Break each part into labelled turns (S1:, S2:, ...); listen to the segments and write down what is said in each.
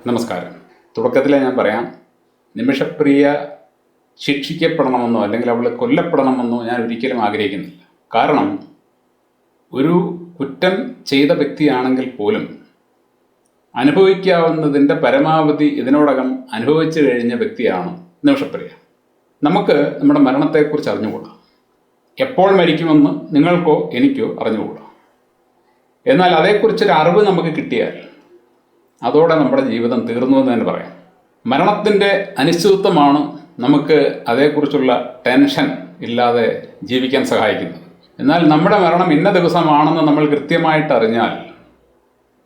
S1: നമസ്കാരം. തുടക്കത്തിലെ ഞാൻ പറയാം, നിമിഷപ്രിയ ശിക്ഷിക്കപ്പെടണമെന്നോ അല്ലെങ്കിൽ അവൾ കൊല്ലപ്പെടണമെന്നോ ഞാൻ ഒരിക്കലും ആഗ്രഹിക്കുന്നില്ല. കാരണം ഒരു കുറ്റം ചെയ്ത വ്യക്തിയാണെങ്കിൽ പോലും അനുഭവിക്കാവുന്നതിൻ്റെ പരമാവധി ഇതിനോടകം അനുഭവിച്ചു കഴിഞ്ഞ വ്യക്തിയാണ് നിമിഷപ്രിയ. നമുക്ക് നമ്മുടെ മരണത്തെക്കുറിച്ച് അറിഞ്ഞുകൂടാ. എപ്പോൾ മരിക്കുമെന്ന് നിങ്ങൾക്കോ എനിക്കോ അറിഞ്ഞുകൂടാ. എന്നാൽ അതേക്കുറിച്ചൊരു അറിവ് നമുക്ക് കിട്ടിയാൽ അതോടെ നമ്മുടെ ജീവിതം തീർന്നു എന്ന് തന്നെ പറയാം. മരണത്തിൻ്റെ അനിശ്ചിതത്വമാണ് നമുക്ക് അതേക്കുറിച്ചുള്ള ടെൻഷൻ ഇല്ലാതെ ജീവിക്കാൻ സഹായിക്കുന്നത്. എന്നാൽ നമ്മുടെ മരണം ഇന്ന ദിവസമാണെന്ന് നമ്മൾ കൃത്യമായിട്ട് അറിഞ്ഞാൽ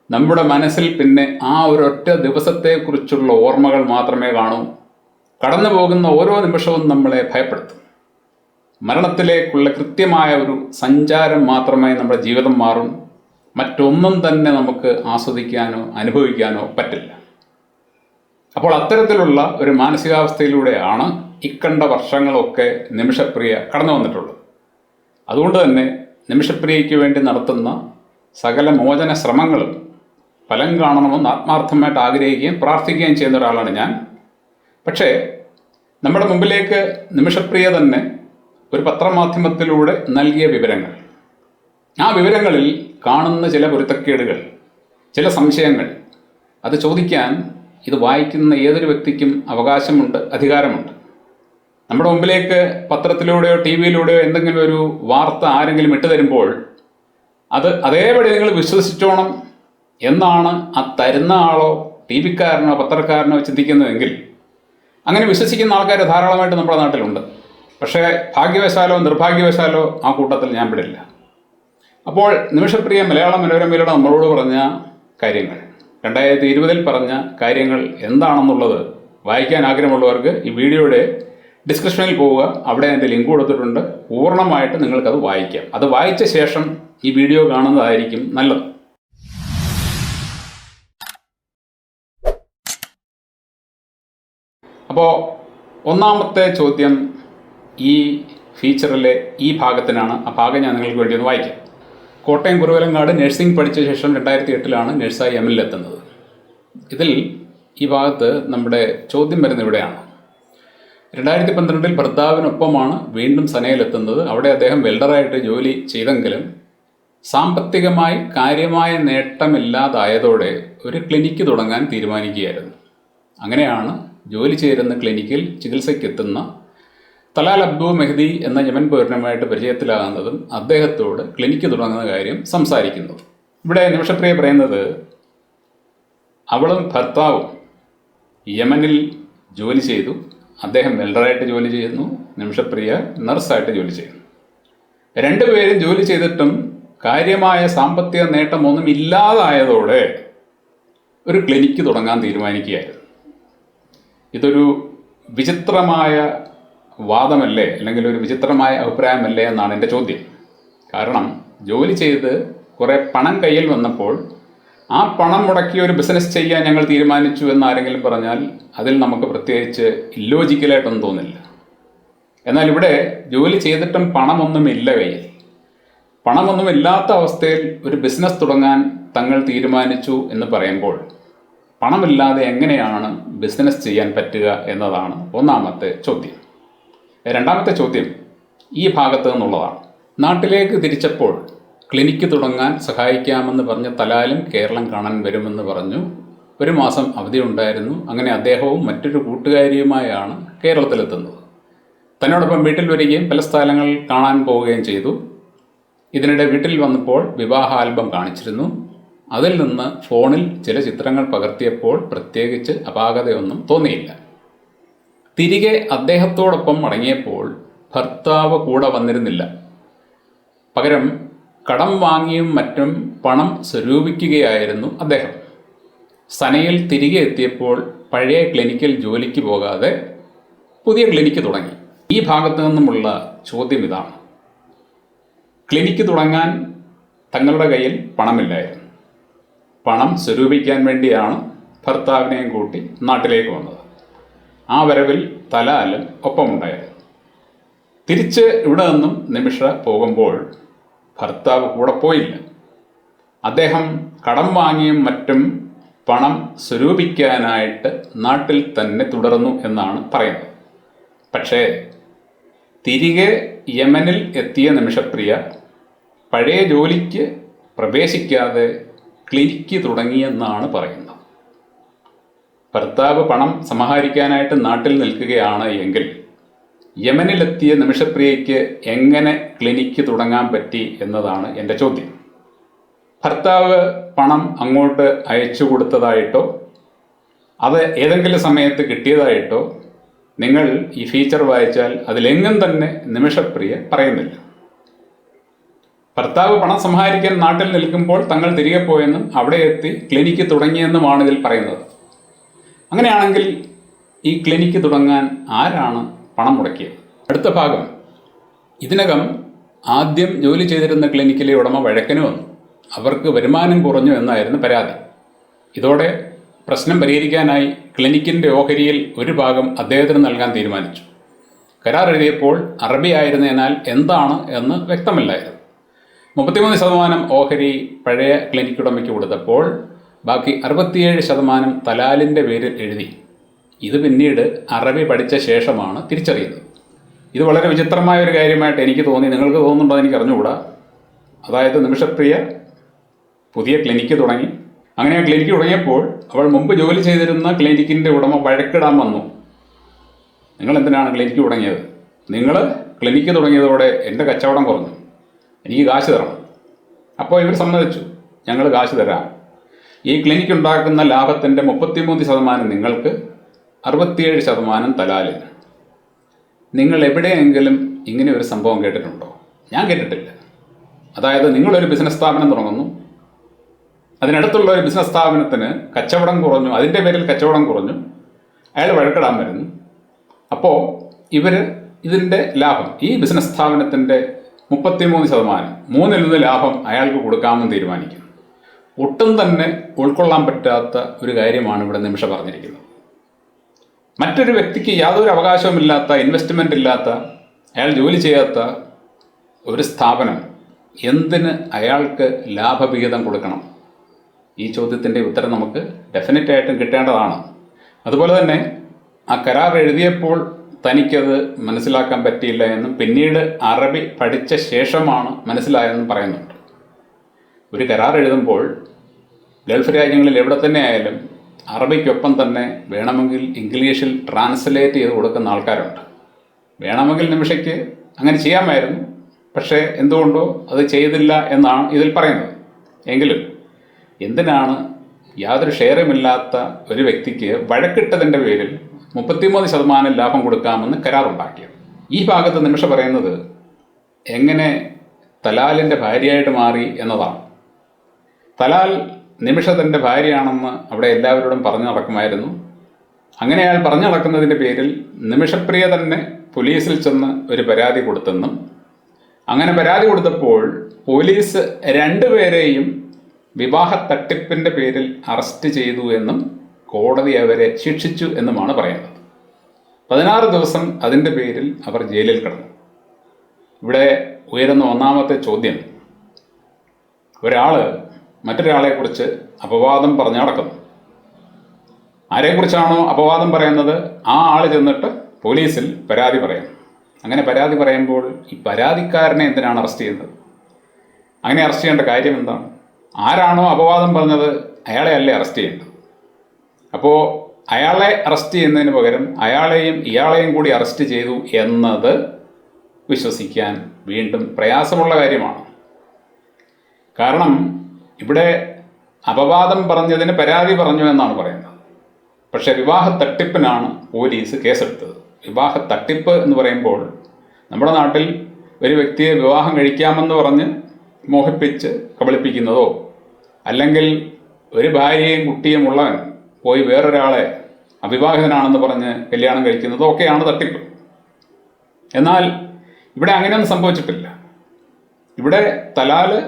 S1: നമ്മുടെ മനസ്സിൽ പിന്നെ ആ ഒരൊറ്റ ദിവസത്തെക്കുറിച്ചുള്ള ഓർമ്മകൾ മാത്രമേ കാണൂ. കടന്നു പോകുന്ന ഓരോ നിമിഷവും നമ്മളെ ഭയപ്പെടുത്തും. മരണത്തിലേക്കുള്ള കൃത്യമായ ഒരു സഞ്ചാരം മാത്രമേ നമ്മുടെ ജീവിതം മാറും. മറ്റൊന്നും തന്നെ നമുക്ക് ആസ്വദിക്കാനോ അനുഭവിക്കാനോ പറ്റില്ല. അപ്പോൾ അത്തരത്തിലുള്ള ഒരു മാനസികാവസ്ഥയിലൂടെയാണ് ഇക്കണ്ട വർഷങ്ങളൊക്കെ നിമിഷപ്രിയ കടന്നു വന്നിട്ടുള്ളത്. അതുകൊണ്ട് തന്നെ നിമിഷപ്രിയയ്ക്ക് വേണ്ടി നടത്തുന്ന സകല മോചന ശ്രമങ്ങളും ഫലം കാണണമെന്ന് ആത്മാർത്ഥമായിട്ട് ആഗ്രഹിക്കുകയും പ്രാർത്ഥിക്കുകയും ചെയ്യുന്ന ഒരാളാണ് ഞാൻ. പക്ഷേ നമ്മുടെ മുമ്പിലേക്ക് നിമിഷപ്രിയ തന്നെ ഒരു പത്രമാധ്യമത്തിലൂടെ നൽകിയ വിവരങ്ങൾ, ആ വിവരങ്ങളിൽ കാണുന്ന ചില പൊരുത്തക്കേടുകൾ, ചില സംശയങ്ങൾ, അത് ചോദിക്കാൻ ഇത് വായിക്കുന്ന ഏതൊരു വ്യക്തിക്കും അവകാശമുണ്ട്, അധികാരമുണ്ട്. നമ്മുടെ മുമ്പിലേക്ക് പത്രത്തിലൂടെയോ ടി വിയിലൂടെയോ എന്തെങ്കിലും ഒരു വാർത്ത ആരെങ്കിലും ഇട്ടു തരുമ്പോൾ അത് അതേപടി നിങ്ങൾ വിശ്വസിച്ചോണം എന്നാണ് ആ തരുന്ന ആളോ ടി വിക്കാരനോ പത്രക്കാരനോ ചിന്തിക്കുന്നതെങ്കിൽ അങ്ങനെ വിശ്വസിക്കുന്ന ആൾക്കാർ ധാരാളമായിട്ട് നമ്മുടെ നാട്ടിലുണ്ട്. പക്ഷേ ഭാഗ്യവശാലോ നിർഭാഗ്യവശാലോ ആ കൂട്ടത്തിൽ ഞാൻ പെടില്ല. അപ്പോൾ നിമിഷപ്രിയ മലയാള മനോരമയിലൂടെ നമ്മളോട് പറഞ്ഞ കാര്യങ്ങൾ, 2020 പറഞ്ഞ കാര്യങ്ങൾ എന്താണെന്നുള്ളത് വായിക്കാൻ ആഗ്രഹമുള്ളവർക്ക് ഈ വീഡിയോയുടെ ഡിസ്ക്രിപ്ഷനിൽ പോവുക. അവിടെ എൻ്റെ ലിങ്ക് കൊടുത്തിട്ടുണ്ട്. പൂർണ്ണമായിട്ട് നിങ്ങൾക്കത് വായിക്കാം. അത് വായിച്ച ശേഷം ഈ വീഡിയോ കാണുന്നതായിരിക്കും നല്ലത്. അപ്പോൾ ഒന്നാമത്തെ ചോദ്യം ഈ ഫീച്ചറിലെ ഈ ഭാഗത്തിനാണ്. ആ ഭാഗം ഞാൻ നിങ്ങൾക്ക് വേണ്ടി ഒന്ന് വായിക്കാം. കോട്ടയം കുറുവലങ്ങാട് നഴ്സിംഗ് പഠിച്ച ശേഷം 2008 നഴ്സായി എത്തുന്നത്. ഇതിൽ ഈ ഭാഗത്ത് നമ്മുടെ ചോദ്യം വരുന്ന ഇവിടെയാണ്. 2012 ഭർത്താവിനൊപ്പമാണ് വീണ്ടും സനയിലെത്തുന്നത്. അവിടെ അദ്ദേഹം വെൽഡറായിട്ട് ജോലി ചെയ്തെങ്കിലും സാമ്പത്തികമായി കാര്യമായ നേട്ടമില്ലാതായതോടെ ഒരു ക്ലിനിക്ക് തുടങ്ങാൻ തീരുമാനിക്കുകയായിരുന്നു. അങ്ങനെയാണ് ജോലി ചേരുന്ന ക്ലിനിക്കിൽ ചികിത്സയ്ക്കെത്തുന്ന തലാൽ അബ്ദു മെഹ്ദി എന്ന യമൻ പൗരനുമായിട്ട് പരിചയത്തിലാകുന്നതും അദ്ദേഹത്തോട് ക്ലിനിക്ക് തുടങ്ങുന്ന കാര്യം സംസാരിക്കുന്നത്. ഇവിടെ നിമിഷപ്രിയ പറയുന്നത് അവളും ഭർത്താവും യമനിൽ ജോലി ചെയ്തു. അദ്ദേഹം വെൽഡറായിട്ട് ജോലി ചെയ്യുന്നു, നിമിഷപ്രിയ നഴ്സായിട്ട് ജോലി ചെയ്യുന്നു. രണ്ടുപേരും ജോലി ചെയ്തിട്ടും കാര്യമായ സാമ്പത്തിക നേട്ടമൊന്നും ഇല്ലാതായതോടെ ഒരു ക്ലിനിക്ക് തുടങ്ങാൻ തീരുമാനിക്കുകയായിരുന്നു. ഇതൊരു വിചിത്രമായ വാദമല്ലേ, അല്ലെങ്കിൽ ഒരു വിചിത്രമായ അഭിപ്രായമല്ലേ എന്നാണ് എൻ്റെ ചോദ്യം. കാരണം ജോലി ചെയ്ത് കുറേ പണം കയ്യിൽ വന്നപ്പോൾ ആ പണം മുടക്കി ഒരു ബിസിനസ് ചെയ്യാൻ ഞങ്ങൾ തീരുമാനിച്ചു എന്നാരെങ്കിലും പറഞ്ഞാൽ അതിൽ നമുക്ക് പ്രത്യേകിച്ച് ഇല്ലോജിക്കലായിട്ടൊന്നും തോന്നില്ല. എന്നാൽ ഇവിടെ ജോലി ചെയ്തിട്ടും പണമൊന്നുമില്ല കയ്യിൽ. പണമൊന്നുമില്ലാത്ത അവസ്ഥയിൽ ഒരു ബിസിനസ് തുടങ്ങാൻ തങ്ങൾ തീരുമാനിച്ചു എന്ന് പറയുമ്പോൾ പണമില്ലാതെ എങ്ങനെയാണ് ബിസിനസ് ചെയ്യാൻ പറ്റുക എന്നതാണ് ഒന്നാമത്തെ ചോദ്യം. രണ്ടാമത്തെ ചോദ്യം ഈ ഭാഗത്ത് നിന്നുള്ളതാണ്. നാട്ടിലേക്ക് തിരിച്ചപ്പോൾ ക്ലിനിക്ക് തുടങ്ങാൻ സഹായിക്കാമെന്ന് പറഞ്ഞ തലാലും കേരളം കാണാൻ വരുമെന്ന് പറഞ്ഞു. 1 മാസം അവധി ഉണ്ടായിരുന്നു. അങ്ങനെ അദ്ദേഹവും മറ്റൊരു കൂട്ടുകാരിയുമായാണ് കേരളത്തിലെത്തുന്നത്. തന്നോടൊപ്പം വീട്ടിൽ വരികയും പല സ്ഥലങ്ങൾ കാണാൻ പോവുകയും ചെയ്തു. ഇതിനിടെ വീട്ടിൽ വന്നപ്പോൾ വിവാഹ ആൽബം കാണിച്ചിരുന്നു. അതിൽ നിന്ന് ഫോണിൽ ചില ചിത്രങ്ങൾ പകർത്തിയപ്പോൾ പ്രത്യേകിച്ച് അപാകതയൊന്നും തോന്നിയില്ല. തിരികെ അദ്ദേഹത്തോടൊപ്പം മടങ്ങിയപ്പോൾ ഭർത്താവ് കൂടെ വന്നിരുന്നില്ല. പകരം കടം വാങ്ങിയും മറ്റും പണം സ്വരൂപിക്കുകയായിരുന്നു അദ്ദേഹം. സനയിൽ തിരികെ എത്തിയപ്പോൾ പഴയ ക്ലിനിക്കിൽ ജോലിക്ക് പോകാതെ പുതിയ ക്ലിനിക്ക് തുടങ്ങി. ഈ ഭാഗത്തു നിന്നുമുള്ള ചോദ്യം ഇതാണ്. ക്ലിനിക്ക് തുടങ്ങാൻ തങ്ങളുടെ കയ്യിൽ പണമില്ലായിരുന്നു. പണം സ്വരൂപിക്കാൻ വേണ്ടിയാണ് ഭർത്താവിനെയും കൂട്ടി നാട്ടിലേക്ക് വന്നത്. ആ വരവിൽ തലാലും ഒപ്പമുണ്ടായിരുന്നു. തിരിച്ച് ഇവിടെ നിന്നും നിമിഷ പോകുമ്പോൾ ഭർത്താവ് കൂടെ പോയില്ല. അദ്ദേഹം കടം വാങ്ങിയും മറ്റും പണം സ്വരൂപിക്കാനായിട്ട് നാട്ടിൽ തന്നെ തുടർന്നു എന്നാണ് പറയുന്നത്. പക്ഷേ തിരികെ യമനിൽ എത്തിയ നിമിഷപ്രിയ പഴയ ജോലിക്ക് പ്രവേശിക്കാതെ ക്ലിനിക്ക് തുടങ്ങിയെന്നാണ് പറയുന്നത്. ഭർത്താവ് പണം സമാഹരിക്കാനായിട്ട് നാട്ടിൽ നിൽക്കുകയാണ് എങ്കിൽ യമനിലെത്തിയ നിമിഷപ്രിയയ്ക്ക് എങ്ങനെ ക്ലിനിക്ക് തുടങ്ങാൻ പറ്റി എന്നതാണ് എൻ്റെ ചോദ്യം. ഭർത്താവ് പണം അങ്ങോട്ട് അയച്ചു കൊടുത്തതായിട്ടോ അത് ഏതെങ്കിലും സമയത്ത് കിട്ടിയതായിട്ടോ നിങ്ങൾ ഈ ഫീച്ചർ വായിച്ചാൽ അതിലെങ്ങും തന്നെ നിമിഷപ്രിയ പറയുന്നില്ല. ഭർത്താവ് പണം സമാഹരിക്കാൻ നാട്ടിൽ നിൽക്കുമ്പോൾ തങ്ങൾ തിരികെ പോയെന്നും അവിടെ എത്തി ക്ലിനിക്ക് തുടങ്ങിയെന്നുമാണ് ഇതിൽ പറയുന്നത്. അങ്ങനെയാണെങ്കിൽ ഈ ക്ലിനിക്ക് തുടങ്ങാൻ ആരാണ് പണം മുടക്കിയത്? അടുത്ത ഭാഗം, ഇതിനകം ആദ്യം ജോലി ചെയ്തിരുന്ന ക്ലിനിക്കിലെ ഉടമ വഴക്കിന് വന്നു. അവർക്ക് വരുമാനം കുറഞ്ഞു എന്നായിരുന്നു പരാതി. ഇതോടെ പ്രശ്നം പരിഹരിക്കാനായി ക്ലിനിക്കിൻ്റെ ഓഹരിയിൽ ഒരു ഭാഗം അദ്ദേഹത്തിന് നൽകാൻ തീരുമാനിച്ചു. കരാർ എഴുതിയപ്പോൾ അറബി ആയിരുന്നതിനാൽ എന്താണ് എന്ന് വ്യക്തമല്ലായിരുന്നു. 33% ഓഹരി പഴയ ക്ലിനിക്ക് ഉടമയ്ക്ക് കൊടുത്തപ്പോൾ ബാക്കി 67% തലാലിൻ്റെ പേരിൽ എഴുതി. ഇത് പിന്നീട് അറബി പഠിച്ച ശേഷമാണ് തിരിച്ചറിയുന്നത്. ഇത് വളരെ വിചിത്രമായ ഒരു കാര്യമായിട്ട് എനിക്ക് തോന്നി. നിങ്ങൾക്ക് തോന്നുന്നുണ്ടോ എനിക്ക് അറിഞ്ഞുകൂടാ. അതായത് നിമിഷപ്രിയ പുതിയ ക്ലിനിക്ക് തുടങ്ങി. അങ്ങനെ ആ ക്ലിനിക്ക് തുടങ്ങിയപ്പോൾ അവൾ മുമ്പ് ജോലി ചെയ്തിരുന്ന ക്ലിനിക്കിൻ്റെ ഉടമ വഴക്കിടാൻ വന്നു. നിങ്ങൾ എന്തിനാണ് ക്ലിനിക്ക് തുടങ്ങിയത്? നിങ്ങൾ ക്ലിനിക്ക് തുടങ്ങിയതോടെ എൻ്റെ കച്ചവടം കുറഞ്ഞു, എനിക്ക് കാശ് തരണം. അപ്പോൾ ഇവർ സമ്മതിച്ചു, ഞങ്ങൾ കാശ് തരാം. ഈ ക്ലിനിക്ക് ഉണ്ടാക്കുന്ന ലാഭത്തിൻ്റെ 33% നിങ്ങൾക്ക്, 67% തലാലിന്. നിങ്ങൾ എവിടെയെങ്കിലും ഇങ്ങനെ ഒരു സംഭവം കേട്ടിട്ടുണ്ടോ? ഞാൻ കേട്ടിട്ടില്ല. അതായത് നിങ്ങളൊരു ബിസിനസ് സ്ഥാപനം തുടങ്ങുന്നു, അതിനടുത്തുള്ള ഒരു ബിസിനസ് സ്ഥാപനത്തിന് കച്ചവടം കുറഞ്ഞു, അതിൻ്റെ പേരിൽ കച്ചവടം കുറഞ്ഞു, അയാൾ വഴക്കിടാൻ വരുന്നു. അപ്പോൾ ഇവർ ഇതിൻ്റെ ലാഭം, ഈ ബിസിനസ് സ്ഥാപനത്തിൻ്റെ 33%, 3/1 ലാഭം അയാൾക്ക് കൊടുക്കാമെന്ന് തീരുമാനിക്കുന്നു. ഒട്ടും തന്നെ ഉൾക്കൊള്ളാൻ പറ്റാത്ത ഒരു കാര്യമാണ് ഇവിടെ നിമിഷ പറഞ്ഞിരിക്കുന്നത്. മറ്റൊരു വ്യക്തിക്ക് യാതൊരു അവകാശവുമില്ലാത്ത, ഇൻവെസ്റ്റ്മെൻ്റ് ഇല്ലാത്ത, അയാൾ ജോലി ചെയ്യാത്ത ഒരു സ്ഥാപനം എന്തിന് അയാൾക്ക് ലാഭവിഹിതം കൊടുക്കണം? ഈ ചോദ്യത്തിൻ്റെ ഉത്തരം നമുക്ക് ഡെഫിനറ്റായിട്ടും കിട്ടേണ്ടതാണ്. അതുപോലെ തന്നെ ആ കരാർ എഴുതിയപ്പോൾ തനിക്കത് മനസ്സിലാക്കാൻ പറ്റിയില്ല എന്നും പിന്നീട് അറബി പഠിച്ച ശേഷമാണ് മനസ്സിലായതെന്നും പറയുന്നുണ്ട്. ഒരു കരാർ എഴുതുമ്പോൾ ഗൾഫ് രാജ്യങ്ങളിൽ എവിടെ തന്നെ ആയാലും അറബിക്കൊപ്പം തന്നെ വേണമെങ്കിൽ ഇംഗ്ലീഷിൽ ട്രാൻസ്ലേറ്റ് ചെയ്ത് കൊടുക്കുന്ന ആൾക്കാരുണ്ട്. വേണമെങ്കിൽ നിമിഷയ്ക്ക് അങ്ങനെ ചെയ്യാമായിരുന്നു, പക്ഷേ എന്തുകൊണ്ടോ അത് ചെയ്തില്ല എന്നാണ് ഇതിൽ പറയുന്നത്. എങ്കിലും എന്തിനാണ് യാതൊരു ഷെയറുമില്ലാത്ത ഒരു വ്യക്തിക്ക് വഴക്കിട്ടതിൻ്റെ പേരിൽ 33% ലാഭം കൊടുക്കാമെന്ന് കരാറുണ്ടാക്കിയത്? ഈ ഭാഗത്ത് നിമിഷ പറയുന്നത് എങ്ങനെ തലാലിൻ്റെ ഭാര്യയായിട്ട് മാറി എന്നതാണ്. തലാൽ നിമിഷ തൻ്റെ ഭാര്യയാണെന്ന് അവിടെ എല്ലാവരോടും പറഞ്ഞു നടക്കുമായിരുന്നു. അങ്ങനെ അയാൾ പറഞ്ഞു നടക്കുന്നതിൻ്റെ പേരിൽ നിമിഷപ്രിയ തന്നെ പോലീസിൽ ചെന്ന് ഒരു പരാതി കൊടുത്തെന്നും, അങ്ങനെ പരാതി കൊടുത്തപ്പോൾ പോലീസ് 2 പേരെയും വിവാഹ തട്ടിപ്പിൻ്റെ പേരിൽ അറസ്റ്റ് ചെയ്തു എന്നും കോടതി അവരെ ശിക്ഷിച്ചു എന്നുമാണ് പറയുന്നത്. 16 ദിവസം അതിൻ്റെ പേരിൽ അവർ ജയിലിൽ കിടന്നു. ഇവിടെ ഉയരുന്ന ഒന്നാമത്തെ ചോദ്യം, ഒരാൾ മറ്റൊരാളെക്കുറിച്ച് അപവാദം പറഞ്ഞു നടക്കുന്നു. ആരെക്കുറിച്ചാണോ അപവാദം പറയുന്നത് ആ ആൾ ചെന്നിട്ട് പോലീസിൽ പരാതി പറയും. അങ്ങനെ പരാതി പറയുമ്പോൾ ഈ പരാതിക്കാരനെ എന്തിനാണ് അറസ്റ്റ് ചെയ്യുന്നത്? അങ്ങനെ അറസ്റ്റ് ചെയ്യേണ്ട കാര്യം എന്താണ്? ആരാണോ അപവാദം പറഞ്ഞത് അയാളെ അല്ലേ അറസ്റ്റ് ചെയ്യേണ്ടത്? അപ്പോൾ അയാളെ അറസ്റ്റ് ചെയ്യുന്നതിന് പകരം അയാളെയും ഇയാളെയും കൂടി അറസ്റ്റ് ചെയ്തു എന്നത് വിശ്വസിക്കാൻ വീണ്ടും പ്രയാസമുള്ള കാര്യമാണ്. കാരണം ഇവിടെ അപവാദം പറഞ്ഞതിന് പരാതി പറഞ്ഞു എന്നാണ് പറയുന്നത്. പക്ഷേ വിവാഹ തട്ടിപ്പിനാണ് പോലീസ് കേസെടുത്തത്. വിവാഹ തട്ടിപ്പ് എന്ന് പറയുമ്പോൾ നമ്മുടെ നാട്ടിൽ ഒരു വ്യക്തിയെ വിവാഹം കഴിക്കാമെന്ന് പറഞ്ഞ് മോഹിപ്പിച്ച് കബളിപ്പിക്കുന്നതോ, അല്ലെങ്കിൽ ഒരു ഭാര്യയും കുട്ടിയും ഉള്ളവൻ പോയി വേറൊരാളെ അവിവാഹിതനാണെന്ന് പറഞ്ഞ് കല്യാണം കഴിക്കുന്നതോ ഒക്കെയാണ് തട്ടിപ്പ്. എന്നാൽ ഇവിടെ അങ്ങനെയൊന്നും സംഭവിച്ചിട്ടില്ല. ഇവിടെ തലാല്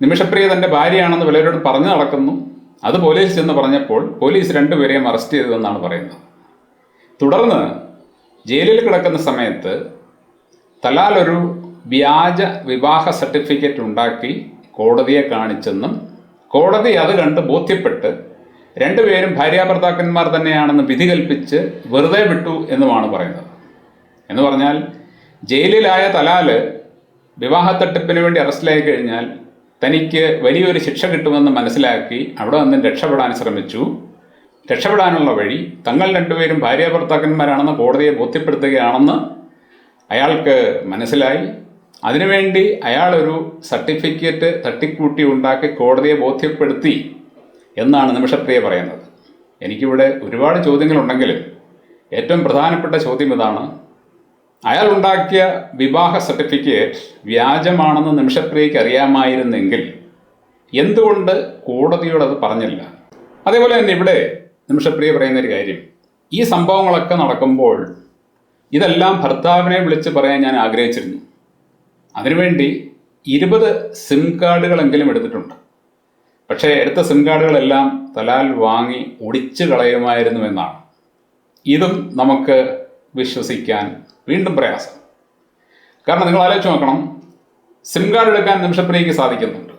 S1: നിമിഷപ്രിയ തൻ്റെ ഭാര്യയാണെന്ന് പലരോടും പറഞ്ഞു നടക്കുന്നു. അത് പോലീസ് ചെന്ന് പറഞ്ഞപ്പോൾ പോലീസ് 2 പേരെയും അറസ്റ്റ് ചെയ്തതെന്നാണ് പറയുന്നത്. തുടർന്ന് ജയിലിൽ കിടക്കുന്ന സമയത്ത് തലാൽ ഒരു വ്യാജ വിവാഹ സർട്ടിഫിക്കറ്റ് ഉണ്ടാക്കി കോടതിയെ കാണിച്ചെന്നും കോടതി അത് കണ്ട് ബോധ്യപ്പെട്ട് രണ്ടുപേരും ഭാര്യാഭർത്താക്കന്മാർ തന്നെയാണെന്ന് വിധി കൽപ്പിച്ച് വെറുതെ വിട്ടു എന്നുമാണ് പറയുന്നത്. എന്ന് പറഞ്ഞാൽ ജയിലിലായ തലാല് വിവാഹത്തട്ടിപ്പിന് വേണ്ടി അറസ്റ്റിലായി കഴിഞ്ഞാൽ തനിക്ക് വലിയൊരു ശിക്ഷ കിട്ടുമെന്ന് മനസ്സിലാക്കി അവിടെ നിന്ന് രക്ഷപ്പെടാൻ ശ്രമിച്ചു. രക്ഷപ്പെടാനുള്ള വഴി തങ്ങൾ രണ്ടുപേരും ഭാര്യാഭർത്താക്കന്മാരാണെന്ന് കോടതിയെ ബോധ്യപ്പെടുത്തുകയാണെന്ന് അയാൾക്ക് മനസ്സിലായി. അതിനുവേണ്ടി അയാളൊരു സർട്ടിഫിക്കറ്റ് തട്ടിക്കൂട്ടി ഉണ്ടാക്കി കോടതിയെ ബോധ്യപ്പെടുത്തി എന്നാണ് നിമിഷപ്രിയ പറയുന്നത്. എനിക്കിവിടെ ഒരുപാട് ചോദ്യങ്ങളുണ്ടെങ്കിലും ഏറ്റവും പ്രധാനപ്പെട്ട ചോദ്യം ഇതാണ്: അയാൾ ഉണ്ടാക്കിയ വിവാഹ സർട്ടിഫിക്കറ്റ് വ്യാജമാണെന്ന് നിമിഷപ്രിയയ്ക്ക് അറിയാമായിരുന്നെങ്കിൽ എന്തുകൊണ്ട് കോടതിയോട് അത് പറഞ്ഞില്ല? അതേപോലെ തന്നെ ഇവിടെ നിമിഷപ്രിയ പറയുന്നൊരു കാര്യം, ഈ സംഭവങ്ങളൊക്കെ നടക്കുമ്പോൾ ഇതെല്ലാം ഭർത്താവിനെ വിളിച്ച് പറയാൻ ഞാൻ ആഗ്രഹിച്ചിരുന്നു. അതിനുവേണ്ടി 20 സിം കാർഡുകളെങ്കിലും എടുത്തിട്ടുണ്ട്. പക്ഷേ എടുത്ത സിം കാർഡുകളെല്ലാം തലാൽ വാങ്ങി ഒടിച്ചു കളയുമായിരുന്നു എന്നാണ്. ഇതും നമുക്ക് വിശ്വസിക്കാൻ വീണ്ടും പ്രയാസം. കാരണം നിങ്ങൾ ആലോചിച്ച് നോക്കണം, സിം കാർഡ് എടുക്കാൻ നിമിഷപ്രിയയ്ക്ക് സാധിക്കുന്നുണ്ട്.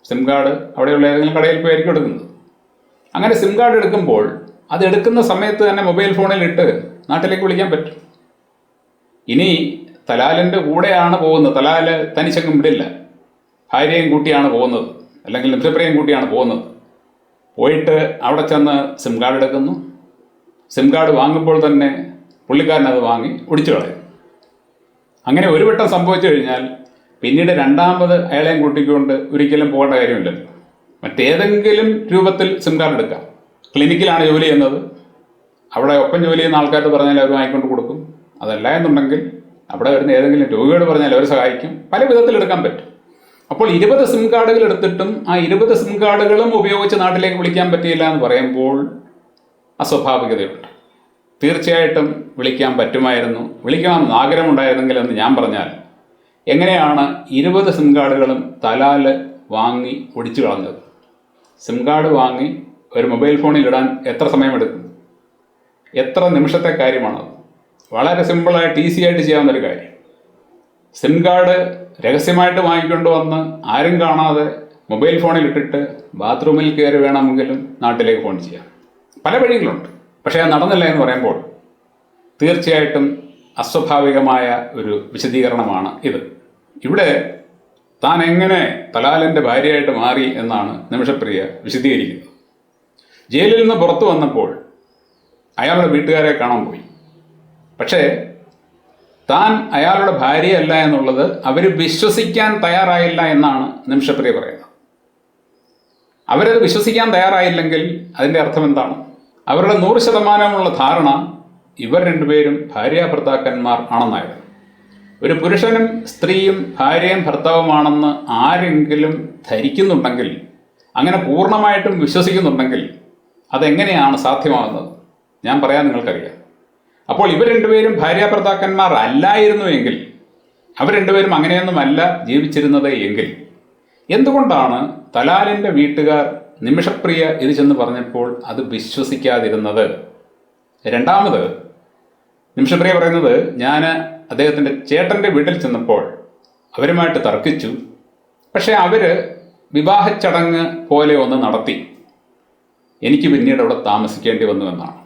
S1: സിം കാർഡ് അവിടെയുള്ള ഏതെങ്കിലും കടയിൽ പോയായിരിക്കും എടുക്കുന്നത്. അങ്ങനെ സിം കാർഡ് എടുക്കുമ്പോൾ അത് എടുക്കുന്ന സമയത്ത് തന്നെ മൊബൈൽ ഫോണിൽ ഇട്ട് നാട്ടിലേക്ക് വിളിക്കാൻ പറ്റും. ഇനി തലാലിൻ്റെ കൂടെയാണ് പോകുന്നത്, തലാല് തനിച്ചെങ്ങും വിടില്ല, ഭാര്യയും കൂട്ടിയാണ് പോകുന്നത്, അല്ലെങ്കിൽ നിമിഷപ്രിയയും കൂട്ടിയാണ് പോകുന്നത്. പോയിട്ട് അവിടെ ചെന്ന് സിം കാർഡ് എടുക്കുന്നു. സിം കാർഡ് വാങ്ങുമ്പോൾ തന്നെ പുള്ളിക്കാരൻ അത് വാങ്ങി ഒടിച്ചു കളയും. അങ്ങനെ ഒരു വട്ടം സംഭവിച്ചു കഴിഞ്ഞാൽ പിന്നീട് രണ്ടാമത് അയാളെയും കൂട്ടിക്കൊണ്ട് ഒരിക്കലും പോകേണ്ട കാര്യമില്ലല്ലോ. മറ്റേതെങ്കിലും രൂപത്തിൽ സിം കാർഡ് എടുക്കാം. ക്ലിനിക്കിലാണ് ജോലി ചെയ്യുന്നത്, അവിടെ ഒപ്പം ജോലി ചെയ്യുന്ന ആൾക്കാരോട് പറഞ്ഞാൽ അവർ വാങ്ങിക്കൊണ്ട് കൊടുക്കും. അതല്ല എന്നുണ്ടെങ്കിൽ അവിടെ വരുന്ന ഏതെങ്കിലും രോഗിയോട് പറഞ്ഞാൽ അവർ സഹായിക്കും. പല വിധത്തിൽ എടുക്കാൻ പറ്റും. അപ്പോൾ 20 സിം കാർഡുകൾ എടുത്തിട്ടും ആ 20 സിം കാർഡുകളും ഉപയോഗിച്ച് നാട്ടിലേക്ക് വിളിക്കാൻ പറ്റിയില്ല എന്ന് പറയുമ്പോൾ അസ്വാഭാവികതയുണ്ട്. തീർച്ചയായിട്ടും വിളിക്കാൻ പറ്റുമായിരുന്നു, വിളിക്കണമെന്ന് ആഗ്രഹമുണ്ടായിരുന്നെങ്കിൽ എന്ന് ഞാൻ പറഞ്ഞാൽ എങ്ങനെയാണ് 20 സിം കാർഡുകളും തലാല് വാങ്ങി ഒടിച്ചു കളഞ്ഞത്? സിം കാർഡ് വാങ്ങി ഒരു മൊബൈൽ ഫോണിൽ ഇടാൻ എത്ര സമയമെടുക്കും? എത്ര നിമിഷത്തെ കാര്യമാണത്? വളരെ സിമ്പിളായിട്ട് ഈസി ആയിട്ട് ചെയ്യാവുന്നൊരു കാര്യം. സിം കാർഡ് രഹസ്യമായിട്ട് വാങ്ങിക്കൊണ്ട് വന്ന് ആരും കാണാതെ മൊബൈൽ ഫോണിൽ ഇട്ടിട്ട് ബാത്റൂമിൽ കയറി വേണമെങ്കിലും നാട്ടിലേക്ക് ഫോൺ ചെയ്യാം. പല വഴികളുണ്ട്. പക്ഷേ അത് നടന്നില്ല എന്ന് പറയുമ്പോൾ തീർച്ചയായിട്ടും അസ്വാഭാവികമായ ഒരു വിശദീകരണമാണ് ഇത്. ഇവിടെ താൻ എങ്ങനെ തലാലിൻ്റെ ഭാര്യയായിട്ട് മാറി എന്നാണ് നിമിഷപ്രിയ വിശദീകരിക്കുന്നത്. ജയിലിൽ നിന്ന് പുറത്തു വന്നപ്പോൾ അയാളുടെ വീട്ടുകാരെ കാണാൻ പോയി. പക്ഷേ താൻ അയാളുടെ ഭാര്യയല്ല എന്നുള്ളത് അവർ വിശ്വസിക്കാൻ തയ്യാറായില്ല എന്നാണ് നിമിഷപ്രിയ പറയുന്നത്. അവരത് വിശ്വസിക്കാൻ തയ്യാറായില്ലെങ്കിൽ അതിൻ്റെ അർത്ഥം എന്താണ്? അവരുടെ 100% ധാരണ ഇവർ രണ്ടുപേരും ഭാര്യാഭർത്താക്കന്മാർ ആണെന്നായിരുന്നു. ഒരു പുരുഷനും സ്ത്രീയും ഭാര്യയും ഭർത്താവുമാണെന്ന് ആരെങ്കിലും ധരിക്കുന്നുണ്ടെങ്കിൽ, അങ്ങനെ പൂർണ്ണമായിട്ടും വിശ്വസിക്കുന്നുണ്ടെങ്കിൽ അതെങ്ങനെയാണ് സാധ്യമാകുന്നത്? ഞാൻ പറയാൻ നിങ്ങൾക്കറിയാം. അപ്പോൾ ഇവർ രണ്ടുപേരും ഭാര്യാഭർത്താക്കന്മാർ അല്ലായിരുന്നുവെങ്കിൽ, അവർ രണ്ടുപേരും അങ്ങനെയൊന്നുമല്ല ജീവിച്ചിരുന്നത് എങ്കിൽ എന്തുകൊണ്ടാണ് തലാലിൻ്റെ വീട്ടുകാർ നിമിഷപ്രിയ ഇത് ചെന്ന് പറഞ്ഞപ്പോൾ അത് വിശ്വസിക്കാതിരുന്നത്? രണ്ടാമത് നിമിഷപ്രിയ പറയുന്നത്, ഞാൻ അദ്ദേഹത്തിൻ്റെ ചേട്ടൻ്റെ വീട്ടിൽ ചെന്നപ്പോൾ അവരുമായിട്ട് തർക്കിച്ചു, പക്ഷേ അവർ വിവാഹ ചടങ്ങ് പോലെ ഒന്ന് നടത്തി, എനിക്ക് പിന്നീട് അവിടെ താമസിക്കേണ്ടി വന്നു എന്നാണ്.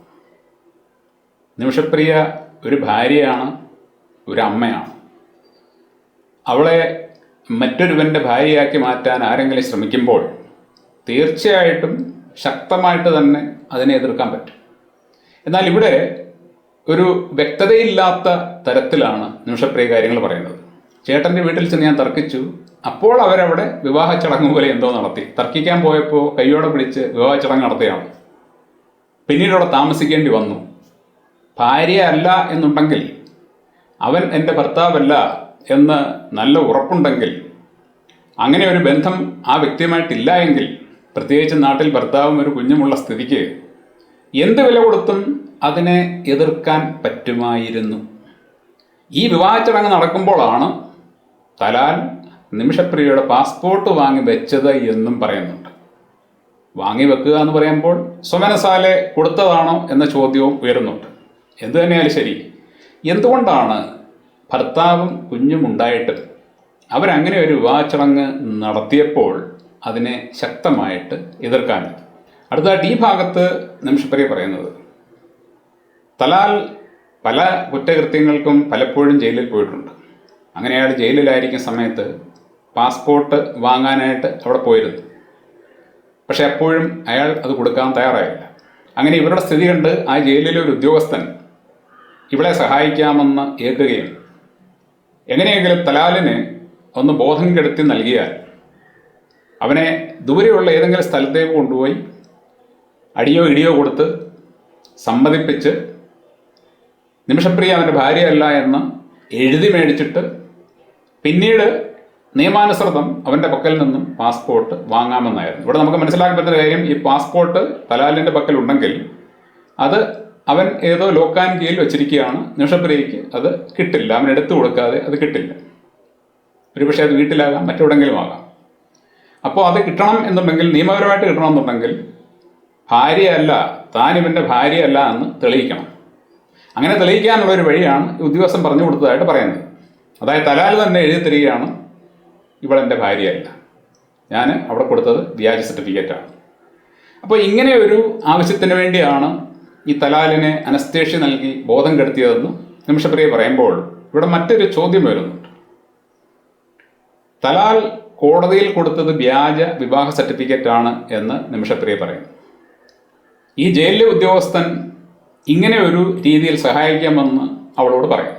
S1: നിമിഷപ്രിയ ഒരു ഭാര്യയാണ്, ഒരു അമ്മയാണ്. അവളെ മറ്റൊരുവൻ്റെ ഭാര്യയാക്കി മാറ്റാൻ ആരെങ്കിലും ശ്രമിക്കുമ്പോൾ തീർച്ചയായിട്ടും ശക്തമായിട്ട് തന്നെ അതിനെ എതിർക്കാൻ പറ്റും. എന്നാൽ ഇവിടെ ഒരു വ്യക്തതയില്ലാത്ത തരത്തിലാണ് നിമിഷപ്രിയ കാര്യങ്ങൾ പറയുന്നത്. ചേട്ടൻ്റെ വീട്ടിൽ ചെന്ന് ഞാൻ തർക്കിച്ചു, അപ്പോൾ അവരവിടെ വിവാഹ ചടങ്ങ് പോലെ എന്തോ നടത്തി. തർക്കിക്കാൻ പോയപ്പോൾ കയ്യോടെ പിടിച്ച് വിവാഹ ചടങ്ങ് നടത്തുകയാണ്. പിന്നീട് അവിടെ താമസിക്കേണ്ടി വന്നു. ഭാര്യ അല്ല എന്നുണ്ടെങ്കിൽ, അവൻ എൻ്റെ ഭർത്താവല്ല എന്ന് നല്ല ഉറപ്പുണ്ടെങ്കിൽ, അങ്ങനെ ഒരു ബന്ധം ആ വ്യക്തിയുമായിട്ടില്ല എങ്കിൽ, പ്രത്യേകിച്ച് നാട്ടിൽ ഭർത്താവും ഒരു കുഞ്ഞുമുള്ള സ്ഥിതിക്ക് എന്ത് വില കൊടുത്തും അതിനെ എതിർക്കാൻ പറ്റുമായിരുന്നു. ഈ വിവാഹ ചടങ്ങ് നടക്കുമ്പോഴാണ് തലാൽ നിമിഷപ്രിയയുടെ പാസ്പോർട്ട് വാങ്ങി വെച്ചത് എന്നും പറയുന്നുണ്ട്. വാങ്ങി വെക്കുക എന്ന് പറയുമ്പോൾ സ്വമനസാലെ കൊടുത്തതാണോ എന്ന ചോദ്യവും ഉയരുന്നുണ്ട്. എന്തു തന്നെയാലും ശരി, എന്തുകൊണ്ടാണ് ഭർത്താവും കുഞ്ഞും ഉണ്ടായിട്ടും അവരങ്ങനെ ഒരു വിവാഹ ചടങ്ങ് നടത്തിയപ്പോൾ അതിനെ ശക്തമായിട്ട് എതിർക്കാഞ്ഞത്? അടുത്തതായിട്ട് ഈ ഭാഗത്ത് നിമിഷപ്രിയ പറയുന്നത്, തലാൽ പല കുറ്റകൃത്യങ്ങൾക്കും പലപ്പോഴും ജയിലിൽ പോയിട്ടുണ്ട്. അങ്ങനെ അയാൾ ജയിലിലായിരിക്കുന്ന സമയത്ത് പാസ്പോർട്ട് വാങ്ങാനായിട്ട് അവിടെ പോയിരുന്നു. പക്ഷെ അപ്പോഴും അയാൾ അത് കൊടുക്കാൻ തയ്യാറായില്ല. അങ്ങനെ ഇവരുടെ സ്ഥിതി കണ്ട് ആ ജയിലിലെ ഒരു ഉദ്യോഗസ്ഥൻ ഇവളെ സഹായിക്കാമെന്ന് ഏൽക്കുകയും എങ്ങനെയെങ്കിലും തലാലിന് ഒന്ന് ബോധം കെടുത്തി നൽകിയാൽ അവനെ ദൂരെയുള്ള ഏതെങ്കിലും സ്ഥലത്തേക്ക് കൊണ്ടുപോയി അടിയോ ഇടിയോ കൊടുത്ത് സമ്മതിപ്പിച്ച് നിമിഷപ്രിയ അവൻ്റെ ഭാര്യയല്ല എന്ന് എഴുതി മേടിച്ചിട്ട് പിന്നീട് നിയമാനുസൃതം അവൻ്റെ പക്കൽ നിന്നും പാസ്പോർട്ട് വാങ്ങാമെന്നായിരുന്നു. ഇവിടെ നമുക്ക് മനസ്സിലാക്കാൻ പറ്റുന്ന കാര്യം, ഈ പാസ്പോർട്ട് തലാലിൻ്റെ പക്കൽ ഉണ്ടെങ്കിൽ അത് അവൻ ഏതോ ലോക്കാൻ കീഴിൽ വെച്ചിരിക്കുകയാണ്. നിമിഷപ്രിയയ്ക്ക് അത് കിട്ടില്ല, അവൻ എടുത്തു കൊടുക്കാതെ അത് കിട്ടില്ല. ഒരുപക്ഷെ അത് വീട്ടിലാകാം, മറ്റെവിടെങ്കിലും ആകാം. അപ്പോൾ അത് കിട്ടണം എന്നുണ്ടെങ്കിൽ, നിയമപരമായിട്ട് കിട്ടണമെന്നുണ്ടെങ്കിൽ ഭാര്യയല്ല, താൻ ഇവൻ്റെ ഭാര്യയല്ല എന്ന് തെളിയിക്കണം. അങ്ങനെ തെളിയിക്കാനുള്ളൊരു വഴിയാണ് ഈ ഉദ്യോഗസ്ഥൻ പറഞ്ഞു കൊടുത്തതായിട്ട് പറയുന്നത്. അതായത് തലാൽ തന്നെ എഴുതി തരികയാണ്, ഇവളെൻ്റെ ഭാര്യയല്ല, ഞാൻ അവിടെ കൊടുത്തത് വ്യാജ സർട്ടിഫിക്കറ്റാണ്. അപ്പോൾ ഇങ്ങനെ ഒരു ആവശ്യത്തിന് വേണ്ടിയാണ് ഈ തലാലിനെ അനസ്തേഷ്യ നൽകി ബോധം കെടുത്തിയതെന്ന് നിമിഷപ്രിയ പറയുമ്പോൾ ഇവിടെ മറ്റൊരു ചോദ്യം വരുന്നുണ്ട്. തലാൽ കോടതിയിൽ കൊടുത്തത് വ്യാജ വിവാഹ സർട്ടിഫിക്കറ്റാണ് എന്ന് നിമിഷപ്രിയ പറയുന്നു. ഈ ജയിലിലെ ഉദ്യോഗസ്ഥൻ ഇങ്ങനെ ഒരു രീതിയിൽ സഹായിക്കാമെന്ന് അവളോട് പറയും.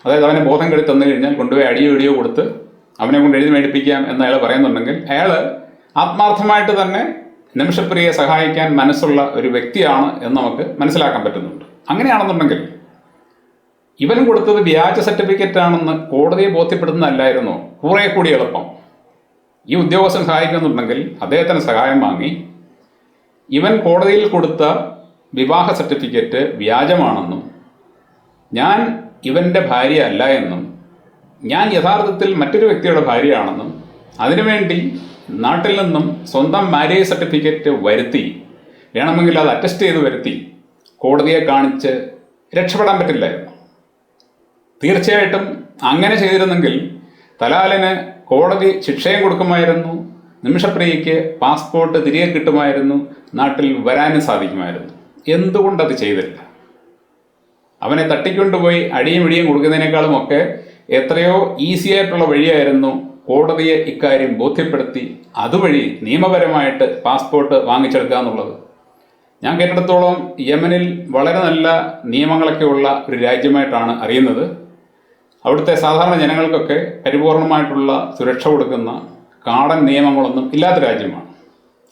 S1: അതായത് അവനെ ബോധം കെടുത്തി തന്നു കഴിഞ്ഞാൽ കൊണ്ടുപോയി അടിയോ ഇടിയോ കൊടുത്ത് അവനെ കൊണ്ട് എഴുതി മേടിപ്പിക്കാം എന്ന് അയാൾ പറയുന്നുണ്ടെങ്കിൽ അയാൾ ആത്മാർത്ഥമായിട്ട് തന്നെ നിമിഷപ്രിയയെ സഹായിക്കാൻ മനസ്സുള്ള ഒരു വ്യക്തിയാണ് എന്ന് നമുക്ക് മനസ്സിലാക്കാൻ പറ്റുന്നുണ്ട്. അങ്ങനെയാണെന്നുണ്ടെങ്കിൽ ഇവനും കൊടുത്തത് വ്യാജ സർട്ടിഫിക്കറ്റാണെന്ന് കോടതിയെ ബോധ്യപ്പെടുന്നതല്ലായിരുന്നോ കുറേ കൂടി എളുപ്പം? ഈ ഉദ്യോഗസ്ഥൻ സഹായിക്കുന്നുണ്ടെങ്കിൽ അദ്ദേഹത്തിന് സഹായം വാങ്ങി ഇവൻ കോടതിയിൽ കൊടുത്ത വിവാഹ സർട്ടിഫിക്കറ്റ് വ്യാജമാണെന്നും ഞാൻ ഇവൻ്റെ ഭാര്യ അല്ല എന്നും ഞാൻ യഥാർത്ഥത്തിൽ മറ്റൊരു വ്യക്തിയുടെ ഭാര്യയാണെന്നും അതിനുവേണ്ടി നാട്ടിൽ നിന്നും സ്വന്തം മാരേജ് സർട്ടിഫിക്കറ്റ് വരുത്തി, വേണമെങ്കിൽ അത് അറ്റസ്റ്റ് ചെയ്ത് വരുത്തി കോടതിയെ കാണിച്ച് രക്ഷപ്പെടാൻ പറ്റില്ലായിരുന്നു. തീർച്ചയായിട്ടും അങ്ങനെ ചെയ്തിരുന്നെങ്കിൽ തലാലിന് കോടതി ശിക്ഷയും കൊടുക്കുമായിരുന്നു, നിമിഷപ്രിയയ്ക്ക് പാസ്പോർട്ട് തിരികെ കിട്ടുമായിരുന്നു, നാട്ടിൽ വരാനും സാധിക്കുമായിരുന്നു. എന്തുകൊണ്ടത് ചെയ്തില്ല? അവനെ തട്ടിക്കൊണ്ടുപോയി അടിയും ഇടിയും കൊടുക്കുന്നതിനേക്കാളും ഒക്കെ എത്രയോ ഈസി ആയിട്ടുള്ള വഴിയായിരുന്നു കോടതിയെ ഇക്കാര്യം ബോധ്യപ്പെടുത്തി അതുവഴി നിയമപരമായിട്ട് പാസ്പോർട്ട് വാങ്ങിച്ചെടുക്കുക എന്നുള്ളത്. ഞാൻ കേട്ടിടത്തോളം യമനിൽ വളരെ നല്ല നിയമങ്ങളൊക്കെ ഉള്ള ഒരു രാജ്യമായിട്ടാണ് അറിയുന്നത്. അവിടുത്തെ സാധാരണ ജനങ്ങൾക്കൊക്കെ പരിപൂർണമായിട്ടുള്ള സുരക്ഷ കൊടുക്കുന്ന കാടൻ നിയമങ്ങളൊന്നും ഇല്ലാത്ത രാജ്യമാണ്.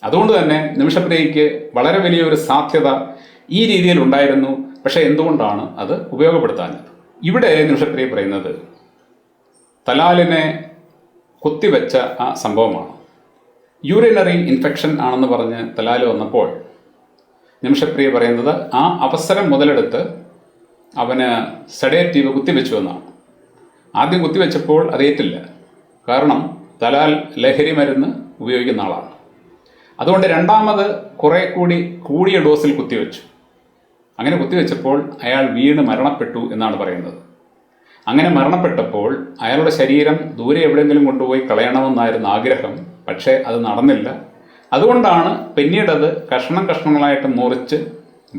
S1: അതുകൊണ്ട് തന്നെ നിമിഷപ്രിയയ്ക്ക് വളരെ വലിയൊരു സാധ്യത ഈ രീതിയിൽ ഉണ്ടായിരുന്നു. പക്ഷേ എന്തുകൊണ്ടാണ് അത് ഉപയോഗപ്പെടുത്താഞ്ഞത്? ഇവിടെ നിമിഷപ്രിയ പറയുന്നത് തലാലിനെ കുത്തിവെച്ച ആ സംഭവമാണ്. യൂറിനറി ഇൻഫെക്ഷൻ ആണെന്ന് പറഞ്ഞ് തലാൽ വന്നപ്പോൾ നിമിഷപ്രിയ പറയുന്നത് ആ അവസരം മുതലെടുത്ത് അവന് സെഡേറ്റീവ് കുത്തിവെച്ചു എന്നാണ്. ആദ്യം കുത്തിവെച്ചപ്പോൾ അത് ഏറ്റില്ല, കാരണം തലാൽ ലഹരി മരുന്ന് ഉപയോഗിക്കുന്ന ആളാണ്. അതുകൊണ്ട് രണ്ടാമത് കുറെ കൂടിയ ഡോസിൽ കുത്തിവെച്ചു. അങ്ങനെ കുത്തിവെച്ചപ്പോൾ അയാൾ വീണ് മരണപ്പെട്ടു എന്നാണ് പറയുന്നത്. അങ്ങനെ മരണപ്പെട്ടപ്പോൾ അയാളുടെ ശരീരം ദൂരെ എവിടെയെങ്കിലും കൊണ്ടുപോയി കളയണമെന്നായിരുന്നു ആഗ്രഹം. പക്ഷേ അത് നടന്നില്ല. അതുകൊണ്ടാണ് പിന്നീടത് കഷ്ണം കഷ്ണങ്ങളായിട്ട് മുറിച്ച്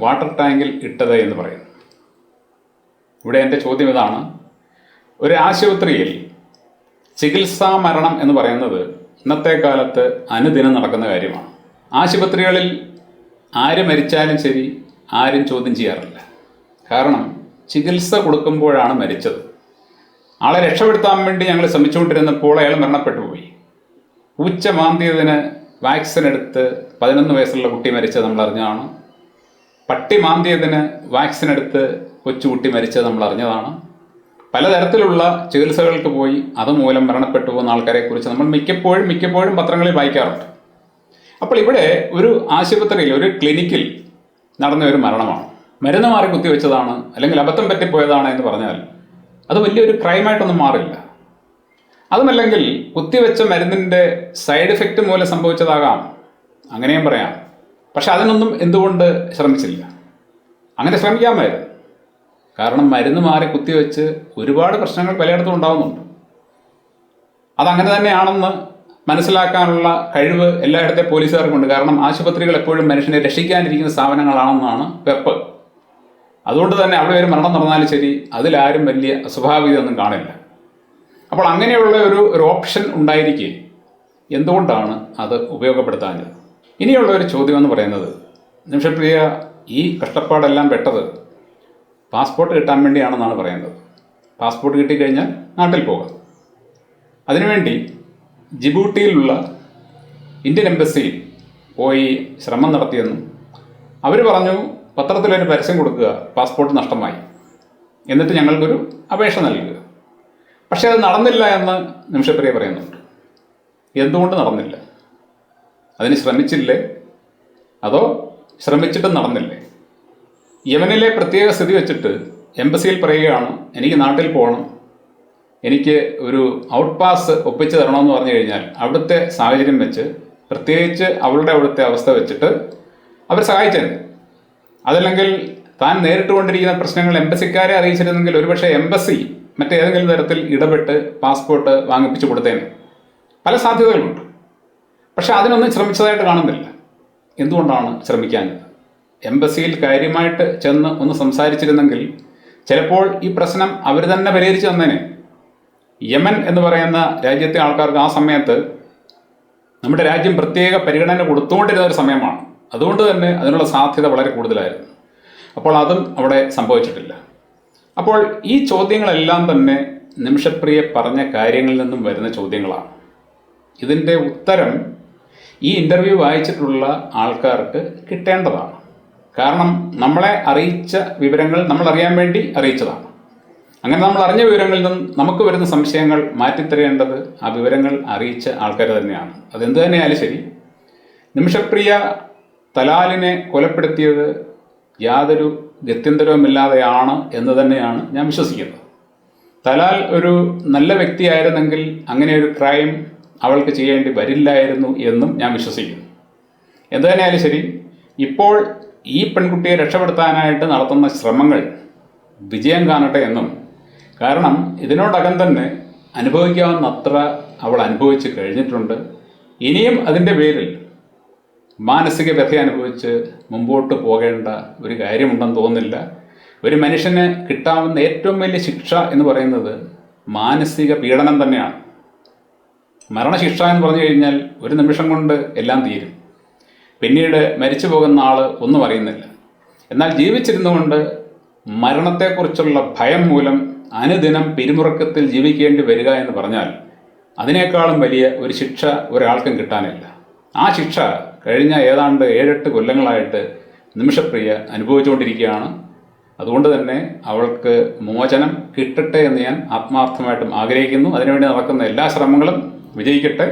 S1: വാട്ടർ ടാങ്കിൽ ഇട്ടത് എന്ന് പറയുന്നു. ഇവിടെ എൻ്റെ ചോദ്യം ഇതാണ്, ഒരു ആശുപത്രിയിൽ ചികിത്സാ മരണം എന്ന് പറയുന്നത് ഇന്നത്തെ കാലത്ത് അനുദിനം നടക്കുന്ന കാര്യമാണ്. ആശുപത്രികളിൽ ആര് മരിച്ചാലും ശരി ആരും ചോദ്യം ചെയ്യാറില്ല. കാരണം ചികിത്സ കൊടുക്കുമ്പോഴാണ് മരിച്ചത്. ആളെ രക്ഷപ്പെടുത്താൻ വേണ്ടി ഞങ്ങൾ ശ്രമിച്ചുകൊണ്ടിരുന്നപ്പോൾ അയാൾ മരണപ്പെട്ടു പോയി. പൂച്ച മാന്തിയതിന് വാക്സിൻ എടുത്ത് 11 വയസ്സുള്ള കുട്ടി മരിച്ചത് നമ്മൾ അറിഞ്ഞതാണ്. പട്ടി മാന്തിയതിന് വാക്സിൻ എടുത്ത് കൊച്ചുകുട്ടി മരിച്ചത് നമ്മൾ അറിഞ്ഞതാണ്. പലതരത്തിലുള്ള ചികിത്സകൾക്ക് പോയി അതുമൂലം മരണപ്പെട്ടു പോകുന്ന ആൾക്കാരെ കുറിച്ച് നമ്മൾ മിക്കപ്പോഴും പത്രങ്ങളിൽ വായിക്കാറുണ്ട്. അപ്പോൾ ഇവിടെ ഒരു ആശുപത്രിയിൽ, ഒരു ക്ലിനിക്കിൽ നടന്ന ഒരു മരണമാണ്. മരുന്ന് മാറി കുത്തിവെച്ചതാണ് അല്ലെങ്കിൽ അബദ്ധം പറ്റിപ്പോയതാണ് എന്ന് പറഞ്ഞാൽ അത് വലിയൊരു ക്രൈമായിട്ടൊന്നും മാറില്ല. അതുമല്ലെങ്കിൽ കുത്തിവെച്ച മരുന്നിൻ്റെ സൈഡ് എഫക്റ്റ് മൂലം സംഭവിച്ചതാകാം, അങ്ങനെയും പറയാം. പക്ഷെ അതിനൊന്നും എന്തുകൊണ്ട് ശ്രമിച്ചില്ല? അങ്ങനെ ശ്രമിക്കാമായിരുന്നു. കാരണം മരുന്ന് മാറി കുത്തിവെച്ച് ഒരുപാട് പ്രശ്നങ്ങൾ പലയിടത്തും ഉണ്ടാകുന്നുണ്ട്. അതങ്ങനെ തന്നെയാണെന്ന് മനസ്സിലാക്കാനുള്ള കഴിവ് എല്ലായിടത്തെ പോലീസുകാർക്കുണ്ട്. കാരണം ആശുപത്രികൾ എപ്പോഴും മനുഷ്യനെ രക്ഷിക്കാനിരിക്കുന്ന സ്ഥാപനങ്ങളാണെന്നാണ് വെപ്പ്. അതുകൊണ്ട് തന്നെ അവിടെ ഒരു മരണം നടന്നാലും ശരി, അതിലാരും വലിയ അസ്വാഭാവികതയൊന്നും കാണില്ല. അപ്പോൾ അങ്ങനെയുള്ള ഒരു ഓപ്ഷൻ ഉണ്ടായിരിക്കെ എന്തുകൊണ്ടാണ് അത് ഉപയോഗപ്പെടുത്താഞ്ഞത്? ഇനിയുള്ള ഒരു ചോദ്യം എന്ന് പറയുന്നത്, നിമിഷപ്രിയ ഈ കഷ്ടപ്പാടെല്ലാം പെട്ടത് പാസ്പോർട്ട് കിട്ടാൻ വേണ്ടിയാണെന്നാണ് പറയുന്നത്. പാസ്പോർട്ട് കിട്ടിക്കഴിഞ്ഞാൽ നാട്ടിൽ പോകാം. അതിനുവേണ്ടി ജിബൂട്ടിയിലുള്ള ഇന്ത്യൻ എംബസിയിൽ പോയി ശ്രമം നടത്തിയെന്നും അവർ പറഞ്ഞു പത്രത്തിലൊരു പരസ്യം കൊടുക്കുക, പാസ്പോർട്ട് നഷ്ടമായി, എന്നിട്ട് ഞങ്ങൾക്കൊരു അപേക്ഷ നൽകുക. പക്ഷേ അത് നടന്നില്ല എന്ന് നിമിഷപ്രിയ പറയുന്നുണ്ട്. എന്തുകൊണ്ട് നടന്നില്ല? അതിന് ശ്രമിച്ചില്ലേ, അതോ ശ്രമിച്ചിട്ടും നടന്നില്ലേ? യമനിലെ പ്രത്യേക സ്ഥിതി വെച്ചിട്ട് എംബസിയിൽ പറയുകയാണ്, എനിക്ക് നാട്ടിൽ പോകണം, എനിക്ക് ഒരു ഔട്ട് പാസ് ഒപ്പിച്ച് തരണമെന്ന് പറഞ്ഞു കഴിഞ്ഞാൽ അവിടുത്തെ സാഹചര്യം വെച്ച്, പ്രത്യേകിച്ച് അവളുടെ അവിടുത്തെ അവസ്ഥ വെച്ചിട്ട് അവർ സഹായിച്ചത്. അതല്ലെങ്കിൽ താൻ നേരിട്ട് കൊണ്ടിരിക്കുന്ന പ്രശ്നങ്ങൾ എംബസിക്കാരെ അറിയിച്ചിരുന്നെങ്കിൽ ഒരുപക്ഷെ എംബസി മറ്റേതെങ്കിലും തരത്തിൽ ഇടപെട്ട് പാസ്പോർട്ട് വാങ്ങിപ്പിച്ചു കൊടുത്തേനെ. പല സാധ്യതകളുണ്ട്. പക്ഷെ അതിനൊന്നും ശ്രമിച്ചതായിട്ട് കാണുന്നില്ല. എന്തുകൊണ്ടാണ് ശ്രമിക്കാഞ്ഞത്? എംബസിയിൽ കാര്യമായിട്ട് ചെന്ന് ഒന്ന് സംസാരിച്ചിരുന്നെങ്കിൽ ചിലപ്പോൾ ഈ പ്രശ്നം അവർ തന്നെ പരിഹരിച്ചു തന്നേനെ. യമൻ എന്ന് പറയുന്ന രാജ്യത്തെ ആൾക്കാർക്ക് ആ സമയത്ത് നമ്മുടെ രാജ്യം പ്രത്യേക പരിഗണന കൊടുത്തുകൊണ്ടിരുന്ന ഒരു സമയമാണ്. അതുകൊണ്ട് തന്നെ അതിനുള്ള സാധ്യത വളരെ കൂടുതലായിരുന്നു. അപ്പോൾ അതും അവിടെ സംഭവിച്ചിട്ടില്ല. അപ്പോൾ ഈ ചോദ്യങ്ങളെല്ലാം തന്നെ നിമിഷപ്രിയ പറഞ്ഞ കാര്യങ്ങളിൽ നിന്നും വരുന്ന ചോദ്യങ്ങളാണ്. ഇതിൻ്റെ ഉത്തരം ഈ ഇൻ്റർവ്യൂ വായിച്ചിട്ടുള്ള ആൾക്കാർക്ക് കിട്ടേണ്ടതാണ്. കാരണം നമ്മളെ അറിയിച്ച വിവരങ്ങൾ നമ്മൾ അറിയാൻ വേണ്ടി അറിയിച്ചതാണ്. അങ്ങനെ നമ്മൾ അറിഞ്ഞ വിവരങ്ങളിൽ നിന്നും നമുക്ക് വരുന്ന സംശയങ്ങൾ മാറ്റിത്തരേണ്ടത് ആ വിവരങ്ങൾ അറിയിച്ച ആൾക്കാർ തന്നെയാണ്. അതെന്ത് തന്നെയായാലും ശരി, നിമിഷപ്രിയ തലാലിനെ കൊലപ്പെടുത്തിയത് യാതൊരു ഗത്യന്തരവുമില്ലാതെയാണ് എന്ന് തന്നെയാണ് ഞാൻ വിശ്വസിക്കുന്നത്. തലാൽ ഒരു നല്ല വ്യക്തിയായിരുന്നെങ്കിൽ അങ്ങനെ ഒരു ക്രൈം അവൾക്ക് ചെയ്യേണ്ടി വരില്ലായിരുന്നു എന്നും ഞാൻ വിശ്വസിക്കുന്നു. എന്തു തന്നെയായാലും ശരി, ഇപ്പോൾ ഈ പെൺകുട്ടിയെ രക്ഷപ്പെടുത്താനായിട്ട് നടത്തുന്ന ശ്രമങ്ങൾ വിജയം കാണട്ടെ എന്നും, കാരണം ഇതിനോടകം തന്നെ അനുഭവിക്കാവുന്നത്ര അവൾ അനുഭവിച്ച് കഴിഞ്ഞിട്ടുണ്ട്. ഇനിയും അതിൻ്റെ പേരിൽ മാനസിക വ്യഥ അനുഭവിച്ച് മുമ്പോട്ട് പോകേണ്ട ഒരു കാര്യമുണ്ടെന്ന് തോന്നുന്നില്ല. ഒരു മനുഷ്യന് കിട്ടാവുന്ന ഏറ്റവും വലിയ ശിക്ഷ എന്ന് പറയുന്നത് മാനസിക പീഡനം തന്നെയാണ്. മരണശിക്ഷ എന്ന് പറഞ്ഞു കഴിഞ്ഞാൽ ഒരു നിമിഷം കൊണ്ട് എല്ലാം തീരും. പിന്നീട് മരിച്ചു പോകുന്ന ആൾ ഒന്നും അറിയുന്നില്ല. എന്നാൽ ജീവിച്ചിരുന്നുകൊണ്ട് മരണത്തെക്കുറിച്ചുള്ള ഭയം മൂലം അനുദിനം പിരിമുറുക്കത്തിൽ ജീവിക്കേണ്ടി വരിക എന്ന് പറഞ്ഞാൽ അതിനേക്കാളും വലിയ ഒരു ശിക്ഷ ഒരാൾക്കും കിട്ടാനില്ല. ആ ശിക്ഷ കഴിഞ്ഞ ഏതാണ്ട് 7-8 കൊല്ലങ്ങളായിട്ട് നിമിഷപ്രിയ അനുഭവിച്ചുകൊണ്ടിരിക്കുകയാണ്. അതുകൊണ്ട് തന്നെ അവൾക്ക് മോചനം കിട്ടട്ടെ എന്ന് ഞാൻ ആത്മാർത്ഥമായിട്ടും ആഗ്രഹിക്കുന്നു. അതിനുവേണ്ടി നടക്കുന്ന എല്ലാ ശ്രമങ്ങളും വിജയിക്കട്ടെ.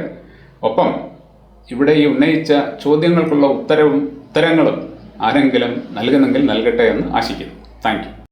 S1: ഒപ്പം ഇവിടെ ഈ ഉന്നയിച്ച ചോദ്യങ്ങൾക്കുള്ള ഉത്തരങ്ങളും ആരെങ്കിലും നൽകുന്നെങ്കിൽ നൽകട്ടെ എന്ന് ആശിക്കുന്നു. Thank you.